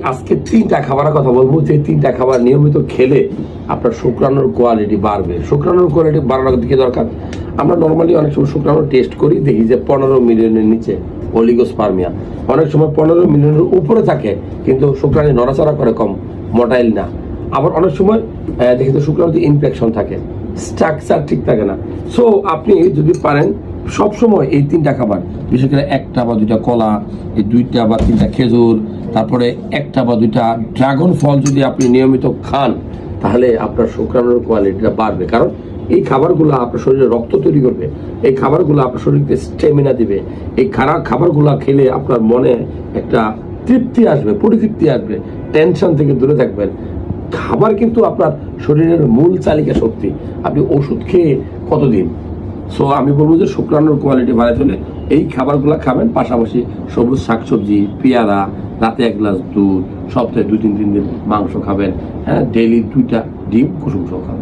আজকে 3টা খাবারের কথা বলবো, যে 3টা খাবার নিয়মিত খেলে আপনার শুক্রাণুর কোয়ালিটি বাড়বে। শুক্রাণুর কোয়ালিটি বাড়ানোর দিকে দরকার, আমরা নর্মালি অনেক সময় শুক্রাণু টেস্ট করি, দেখি যে 15 মিলিয়নের নিচে অলিগোস্পার্মিয়া, অনেক সময় 15 মিলিয়নের উপরে থাকে কিন্তু শুক্রাণু নড়াচড়া করে কম, মোটাইল না। আবার অনেক সময় দেখি তো শুক্রাণুতে ইনফেকশন থাকে, স্ট্রাকচার ঠিক থাকে না। সো আপনি যদি পারেন সবসময় এই 3টা খাবার, বিশেষ করে 1টা বা 2টা কলা, এই 2টা বা 3টা খেজুর, তারপরে 1টা বা 2টা ড্রাগন ফল যদি আপনি নিয়মিত খান, তাহলে আপনার শুক্রাণুর কোয়ালিটিটা বাড়বে। কারণ এই খাবারগুলো আপনার শরীরে রক্ত তৈরি করবে, এই খাবারগুলো আপনার শরীরকে স্টেমিনা দিবে, এই খাবারগুলো খেলে আপনার মনে একটা তৃপ্তি আসবে, পরিতৃপ্তি আসবে, টেনশন থেকে দূরে থাকবেন। খাবার কিন্তু আপনার শরীরের মূল চালিকা শক্তি। আপনি ওষুধ খেয়ে কতদিন? সো আমি বলবো যে শুক্রাণুর কোয়ালিটি বাড়াতে হলে এই খাবারগুলো খাবেন, পাশাপাশি সবুজ শাকসবজি, পেয়ারা, রাতে 1 গ্লাস দুধ, সপ্তাহে 2-3 দিন মাংস খাবেন, হ্যাঁ, ডেইলি 2টা ডিম কুসুম সহ খাবেন।